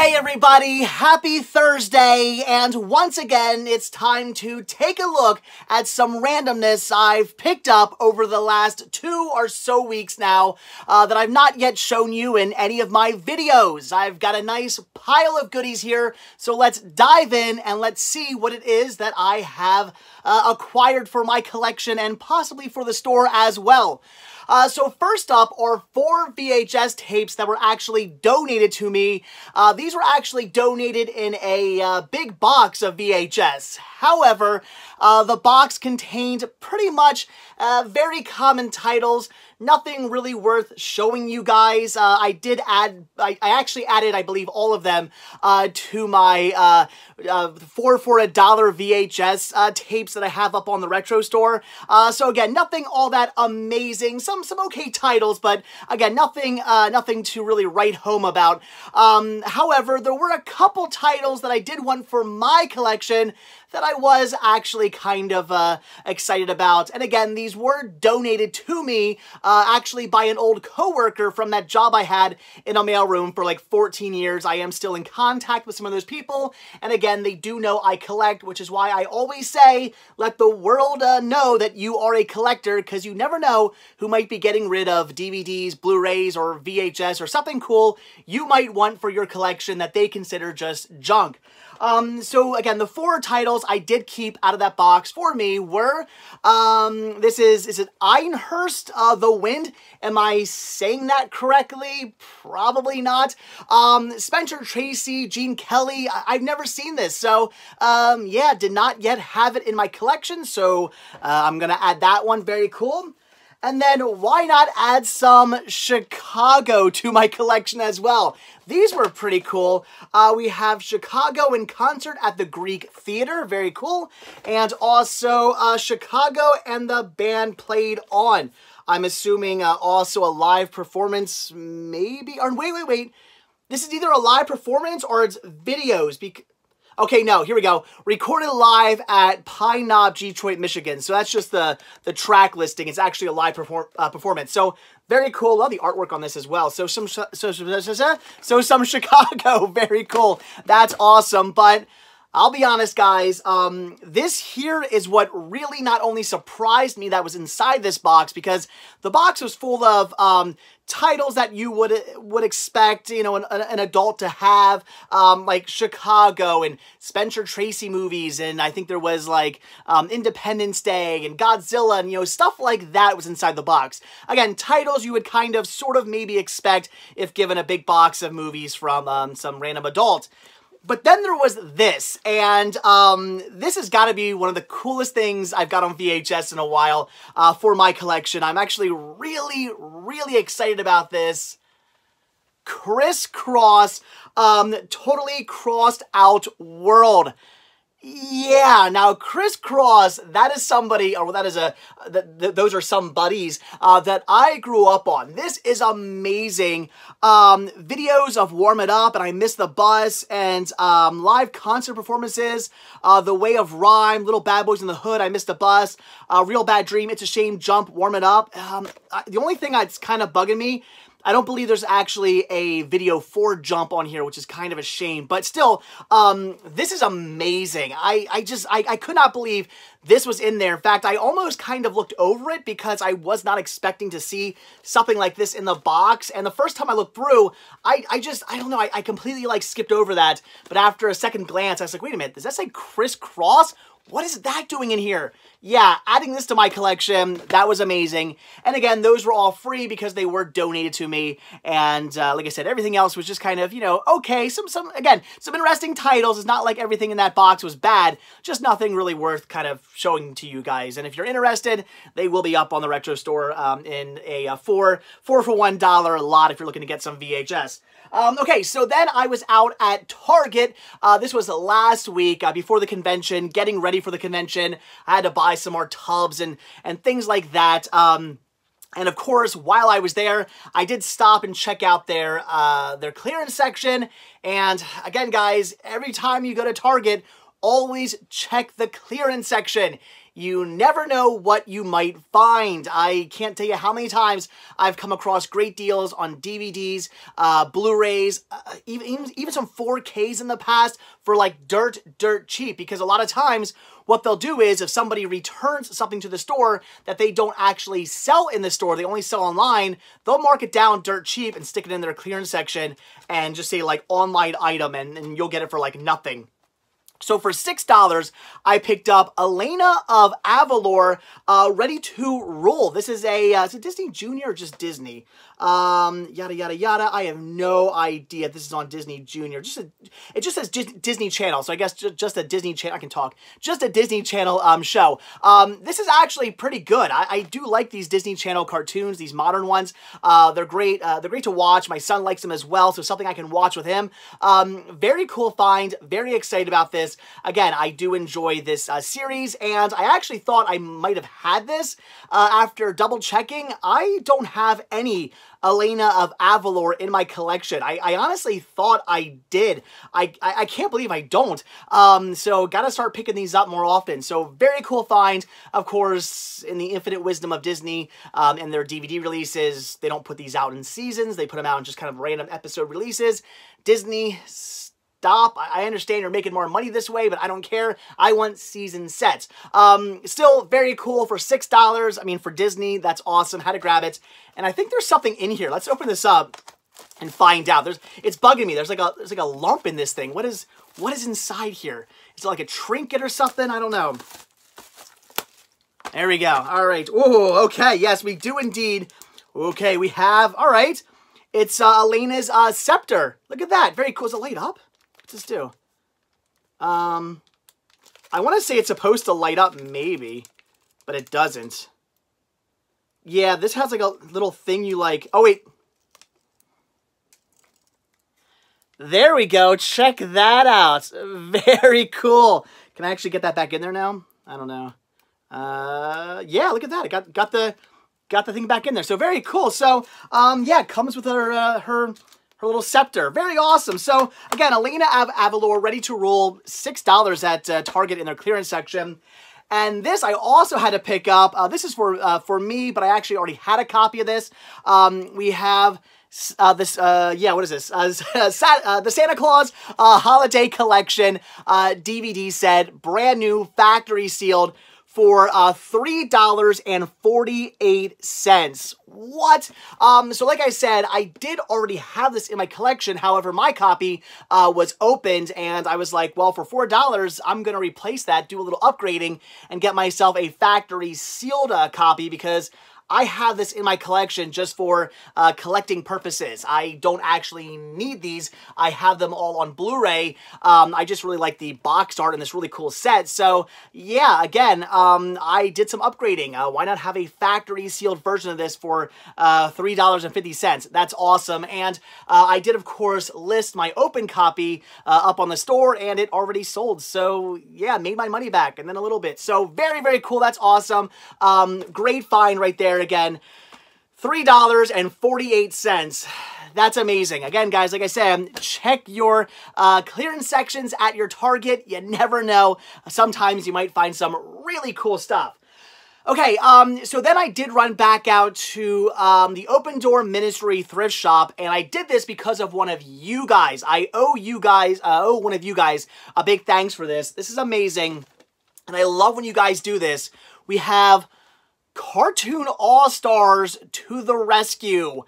Hey everybody, happy Thursday, and once again, it's time to take a look at some randomness I've picked up over the last 2 or so weeks now that I've not yet shown you in any of my videos. I've got a nice pile of goodies here, so let's dive in and let's see what it is that I have acquired for my collection and possibly for the store as well. So first up are 4 VHS tapes that were actually donated to me. These were actually donated in a big box of VHS. However, the box contained pretty much very common titles, nothing really worth showing you guys. I actually added, I believe, all of them to my 4 for $1 VHS tapes that I have up on the Retro Store. So again, nothing all that amazing. Some okay titles, but again, nothing to really write home about. However, there were a couple titles that I did want for my collection that I was actually kind of excited about. And again, these were donated to me actually by an old coworker from that job I had in a mailroom for like 14 years. I am still in contact with some of those people. And again, they do know I collect, which is why I always say, let the world know that you are a collector, because you never know who might be getting rid of DVDs, Blu-rays, or VHS, or something cool you might want for your collection that they consider just junk. So again, the 4 titles I did keep out of that box for me were, is it Einhurst, The Wind? Am I saying that correctly? Probably not. Spencer Tracy, Gene Kelly, I've never seen this, so, yeah, did not yet have it in my collection, so, I'm gonna add that one, very cool. And then why not add some Chicago to my collection as well? These were pretty cool. We have Chicago in concert at the Greek Theater, very cool. And also Chicago and the band played on. I'm assuming also a live performance, maybe? Or wait. This is either a live performance or it's videos. Okay, no, here we go. Recorded live at Pine Knob, Detroit, Michigan. So that's just the track listing. It's actually a live performance. So very cool. Love the artwork on this as well. So some Chicago. Very cool. That's awesome. But I'll be honest, guys, this here is what really not only surprised me that was inside this box, because the box was full of titles that you would expect, you know, an adult to have, like Chicago and Spencer Tracy movies, and I think there was like Independence Day and Godzilla, and you know, stuff like that was inside the box. Again, titles you would kind of sort of maybe expect if given a big box of movies from some random adult. But then there was this, and this has got to be one of the coolest things I've got on VHS in a while for my collection. I'm actually really excited about this. Crisscross, Totally Crossed Out World. Yeah, now Crisscross, that is somebody, or that is those are some buddies that I grew up on. This is amazing. Videos of Warm It Up, and I Miss the Bus, and live concert performances, The Way of Rhyme, Little Bad Boys in the Hood, I Missed the Bus, Real Bad Dream, It's a Shame, Jump, Warm It Up. The only thing that's kind of bugging me, I don't believe there's actually a video for Jump on here, which is kind of a shame. But still, this is amazing. I could not believe this was in there. In fact, I almost kind of looked over it because I was not expecting to see something like this in the box. And the first time I looked through, I don't know, I completely like skipped over that. But after a second glance, I was like, wait a minute, does that say Crisscross? What is that doing in here? Yeah, adding this to my collection, that was amazing. And again, those were all free because they were donated to me. And like I said, everything else was just kind of, you know, okay. Again, some interesting titles. It's not like everything in that box was bad. Just nothing really worth kind of showing to you guys. And if you're interested, they will be up on the Retro Store in a 4 for $1 lot if you're looking to get some VHS. Okay, so then I was out at Target. This was last week before the convention, getting ready for the convention. I had to buy some more tubs and things like that. And of course, while I was there, I did stop and check out their clearance section. And again, guys, every time you go to Target, always check the clearance section. You never know what you might find. I can't tell you how many times I've come across great deals on DVDs, Blu-rays, even some 4Ks in the past for like dirt cheap, because a lot of times what they'll do is if somebody returns something to the store that they don't actually sell in the store, they only sell online, they'll mark it down dirt cheap and stick it in their clearance section and just say like online item, and you'll get it for like nothing. So for $6, I picked up Elena of Avalor, Ready to Rule. This is a Disney Junior or just Disney? Yada, yada, yada. I have no idea if this is on Disney Junior. It just says Disney Channel, so I guess just a Disney Channel. I can talk. Just a Disney Channel show. This is actually pretty good. I do like these Disney Channel cartoons, these modern ones. They're great. They're great to watch. My son likes them as well, so something I can watch with him. Very cool find. Very excited about this. Again, I do enjoy this series, and I actually thought I might have had this. After double checking, I don't have any Elena of Avalor in my collection. I honestly thought I did. I can't believe I don't. So gotta start picking these up more often. So very cool find. Of course, in the infinite wisdom of Disney and their DVD releases, they don't put these out in seasons. They put them out in just kind of random episode releases. Disney, stop. I understand you're making more money this way, but I don't care. I want season sets. Still very cool for $6. I mean, for Disney, that's awesome. Had to grab it. And I think there's something in here. Let's open this up and find out. It's bugging me. There's like a lump in this thing. What is inside here? Is it like a trinket or something? I don't know. There we go. All right. Oh, okay. Yes, we do indeed. Okay, we have. All right. It's Elena's scepter. Look at that. Very cool. Is it light up? What's this do? I want to say it's supposed to light up, maybe, but it doesn't. Yeah, this has like a little thing you like. Oh, wait. There we go. Check that out. Very cool. Can I actually get that back in there now? I don't know. Yeah, look at that. I got the thing back in there. So very cool. So, yeah, it comes with her little scepter. Very awesome. So, again, Elena of Avalor, Ready to Rule, $6 at Target in their clearance section. And this I also had to pick up. This is for me, but I actually already had a copy of this. We have this, yeah, what is this? The Santa Claus Holiday Collection DVD set, brand new, factory sealed, for $3.48. What? So like I said, I did already have this in my collection. However, my copy was opened, and I was like, well, for $4, I'm going to replace that, do a little upgrading, and get myself a factory sealed copy, because I have this in my collection just for collecting purposes. I don't actually need these. I have them all on Blu-ray. I just really like the box art and this really cool set. So, yeah, again, I did some upgrading. Why not have a factory sealed version of this for $3.50? That's awesome. And I did, of course, list my open copy up on the store, and it already sold. So, yeah, made my money back, and then a little bit. So, very, very cool. That's awesome. Great find right there. Again, $3.48. That's amazing. Again, guys, like I said, check your clearance sections at your Target. You never know. Sometimes you might find some really cool stuff. Okay, so then I did run back out to the Open Door Ministry thrift shop, and I did this because of one of you guys. I owe one of you guys a big thanks for this. This is amazing, and I love when you guys do this. We have Cartoon All-Stars to the rescue.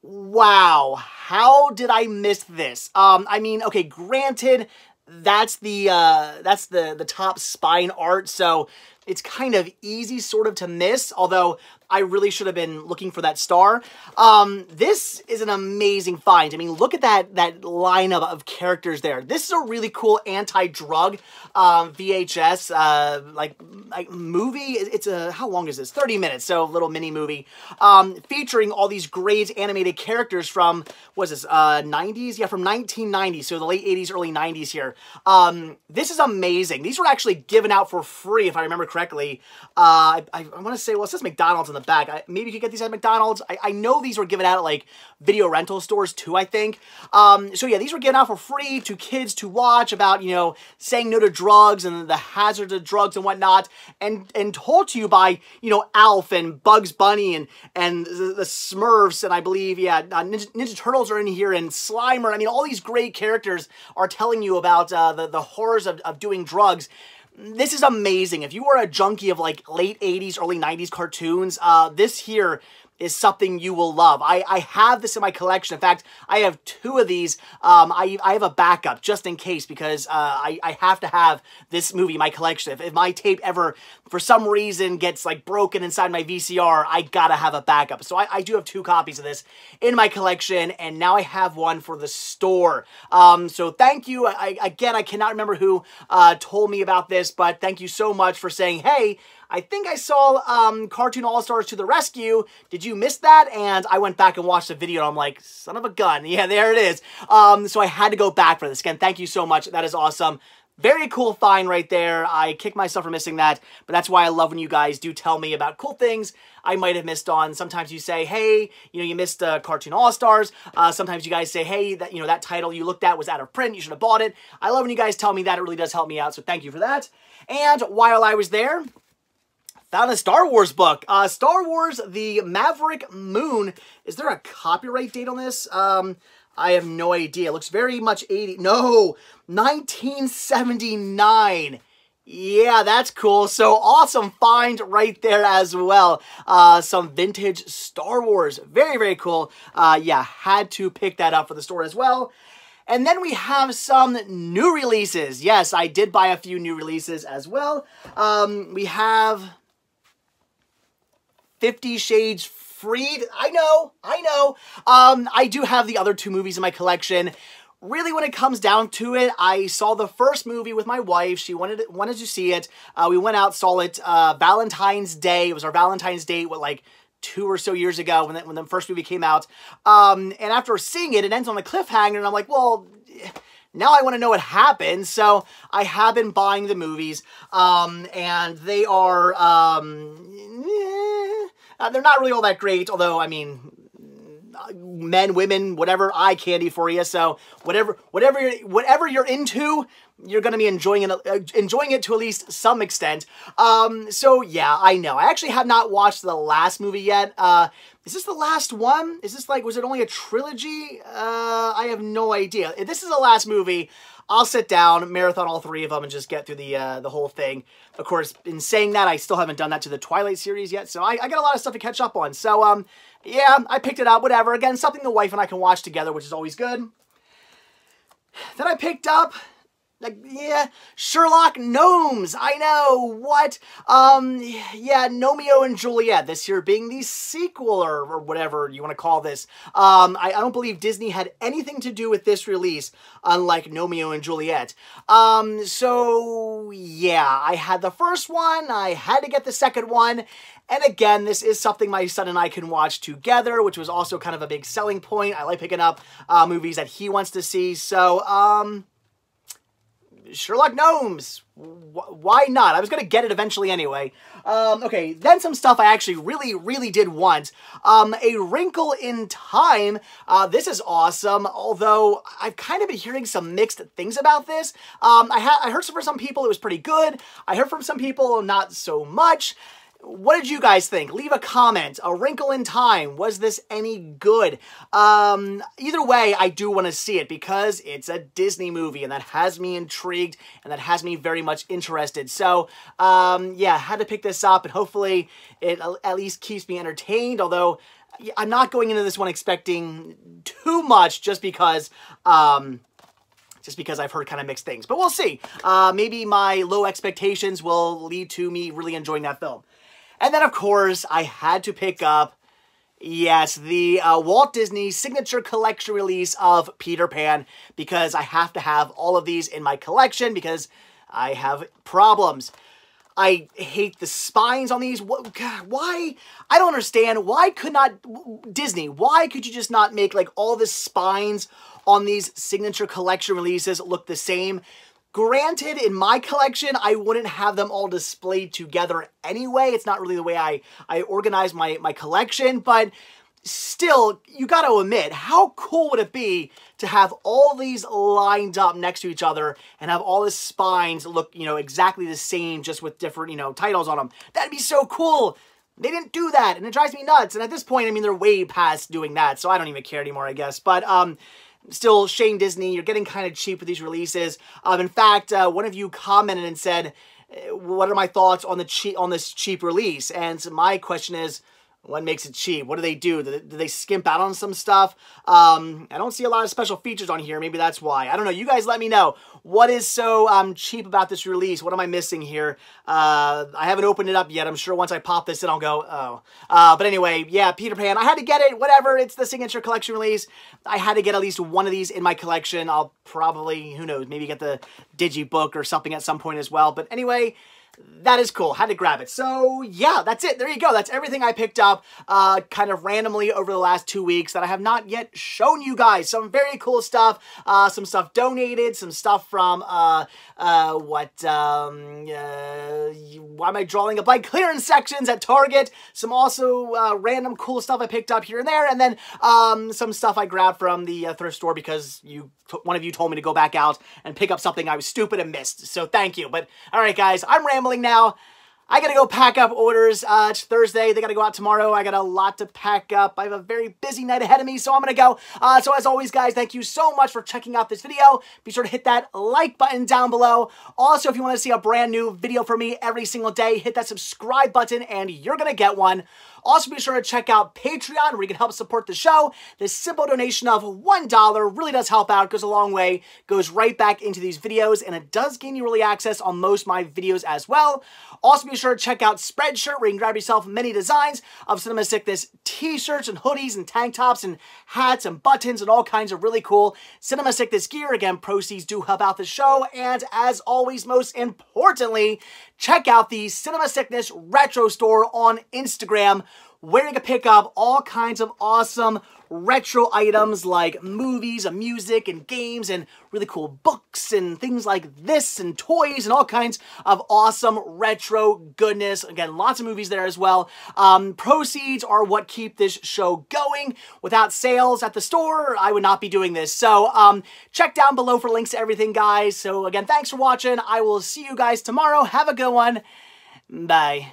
Wow, how did I miss this? I mean, okay, granted, that's the top spine art, so it's kind of easy sort of to miss, although I really should have been looking for that star. This is an amazing find. I mean, look at that lineup of characters there. This is a really cool anti-drug VHS like movie. It's how long is this? 30 minutes, so a little mini movie featuring all these great animated characters from, what is this, 90s? Yeah, from 1990, so the late 80s, early 90s here. This is amazing. These were actually given out for free, if I remember correctly. I want to say, well, it says McDonald's on the back. Maybe you could get these at McDonald's. I know these were given out at, like, video rental stores, too, I think. So, yeah, these were given out for free to kids to watch about, you know, saying no to drugs and the hazards of drugs and whatnot, and told to you by, you know, Alf and Bugs Bunny and the Smurfs, and I believe, yeah, Ninja Turtles are in here, and Slimer. I mean, all these great characters are telling you about the horrors of doing drugs. This is amazing. If you are a junkie of, like, late 80s, early 90s cartoons, this here is something you will love. I have this in my collection. In fact, I have 2 of these. I have a backup just in case, because I have to have this movie in my collection. If my tape ever, for some reason, gets, like, broken inside my VCR, I gotta have a backup. So I do have 2 copies of this in my collection, and now I have one for the store. So thank you. Again, I cannot remember who told me about this, but thank you so much for saying, hey, I think I saw Cartoon All-Stars to the Rescue. Did you miss that? And I went back and watched the video, and I'm like, son of a gun. Yeah, there it is. So I had to go back for this. Again, thank you so much. That is awesome. Very cool find right there. I kick myself for missing that, but that's why I love when you guys do tell me about cool things I might have missed on. Sometimes you say, hey, you know, you missed Cartoon All-Stars. Sometimes you guys say, hey, that, you know, that title you looked at was out of print. You should have bought it. I love when you guys tell me that. It really does help me out, so thank you for that. And while I was there, found a Star Wars book. Star Wars The Maverick Moon. Is there a copyright date on this? I have no idea. It looks very much 80. No, 1979. Yeah, that's cool. So awesome find right there as well. Some vintage Star Wars. Very, very cool. Yeah, had to pick that up for the store as well. And then we have some new releases. Yes, I did buy a few new releases as well. We have 50 Shades Freed. I know. I do have the other 2 movies in my collection. Really, when it comes down to it, I saw the first movie with my wife. She wanted to see it. We went out, saw it Valentine's Day. It was our Valentine's date, what, like 2 or so years ago when the first movie came out. And after seeing it, it ends on a cliffhanger, and I'm like, well, now I want to know what happened. So I have been buying the movies, and they are, they're not really all that great, although, I mean, men, women, whatever, eye candy for you. So whatever you're into, you're going to be enjoying it to at least some extent. So yeah, I know. I actually have not watched the last movie yet. Is this the last one? Is this, like, was it only a trilogy? I have no idea. If this is the last movie, I'll sit down, marathon all 3 of them, and just get through the whole thing. Of course, in saying that, I still haven't done that to the Twilight series yet, so I got a lot of stuff to catch up on. So, yeah, I picked it up, whatever. Again, something the wife and I can watch together, which is always good. Then I picked up, like, yeah, Sherlock Gnomes. I know, what? Yeah, Gnomeo and Juliet, this here being the sequel, or whatever you want to call this. I don't believe Disney had anything to do with this release, unlike Gnomeo and Juliet. So, yeah, I had the first one, I had to get the second one, and again, this is something my son and I can watch together, which was also kind of a big selling point. I like picking up movies that he wants to see, so, Sherlock Gnomes. Why not? I was going to get it eventually anyway. Okay, then some stuff I actually really did want. A Wrinkle in Time. This is awesome, although I've kind of been hearing some mixed things about this. I heard from some people it was pretty good. I heard from some people not so much. What did you guys think? Leave a comment. A Wrinkle in Time. Was this any good? Either way, I do want to see it because it's a Disney movie and that has me intrigued and that has me very much interested. So, yeah, had to pick this up and hopefully it at least keeps me entertained. Although, I'm not going into this one expecting too much just because I've heard kind of mixed things. But we'll see. Maybe my low expectations will lead to me really enjoying that film. And then, of course, I had to pick up, yes, the Walt Disney Signature Collection release of Peter Pan, because I have to have all of these in my collection because I have problems. I hate the spines on these. Why? I don't understand. Why could not Disney, why could you just not make, like, all the spines on these Signature Collection releases look the same? Granted, in my collection, I wouldn't have them all displayed together anyway. It's not really the way I organize my collection, but still, you got to admit, how cool would it be to have all these lined up next to each other and have all the spines look, you know, exactly the same, just with different, you know, titles on them? That'd be so cool. They didn't do that, and it drives me nuts. And at this point, I mean, they're way past doing that, so I don't even care anymore, I guess. But, still, shame Disney, you're getting kind of cheap with these releases. In fact, one of you commented and said, what are my thoughts on this cheap release? And so my question is, what makes it cheap? What do they do? Do they skimp out on some stuff? I don't see a lot of special features on here. Maybe that's why. I don't know. You guys let me know. What is so cheap about this release? What am I missing here? I haven't opened it up yet. I'm sure once I pop this in, I'll go, oh. But anyway, yeah, Peter Pan. I had to get it. Whatever. It's the signature collection release. I had to get at least one of these in my collection. I'll probably, who knows, maybe get the Digibook or something at some point as well. But anyway, that is cool. Had to grab it. So, yeah, that's it. There you go. That's everything I picked up kind of randomly over the last 2 weeks that I have not yet shown you guys. Some very cool stuff. Some stuff donated. Some stuff from, why am I drawing a blank? Clearance sections at Target. Some also random cool stuff I picked up here and there. And then some stuff I grabbed from the thrift store because one of you told me to go back out and pick up something I was stupid and missed. So thank you. But all right, guys, I'm rambling now. I gotta go pack up orders. It's Thursday. They gotta go out tomorrow. I got a lot to pack up. I have a very busy night ahead of me, so I'm gonna go. So as always, guys, thank you so much for checking out this video. Be sure to hit that like button down below. Also, if you want to see a brand new video from me every single day, hit that subscribe button and you're gonna get one. Also, be sure to check out Patreon, where you can help support the show. This simple donation of $1 really does help out, goes a long way, goes right back into these videos, and it does gain you early access on most of my videos as well. Also, be sure to check out Spreadshirt, where you can grab yourself many designs of Cinema Sickness t-shirts and hoodies and tank tops and hats and buttons and all kinds of really cool Cinema Sickness gear. Again, proceeds do help out the show. And as always, most importantly, check out the Cinema Sickness Retro Store on Instagram, where you can pick up all kinds of awesome retro items like movies and music and games and really cool books and things like this and toys and all kinds of awesome retro goodness. Again, lots of movies there as well. Proceeds are what keep this show going. Without sales at the store, I would not be doing this. So check down below for links to everything, guys. So again, thanks for watching. I will see you guys tomorrow. Have a good one. Bye.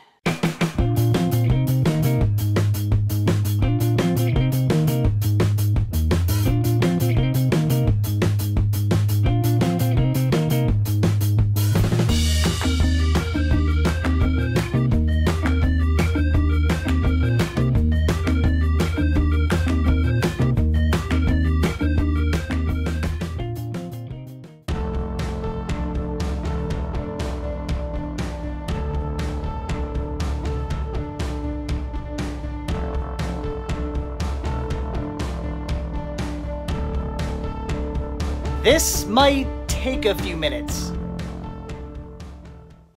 This might take a few minutes.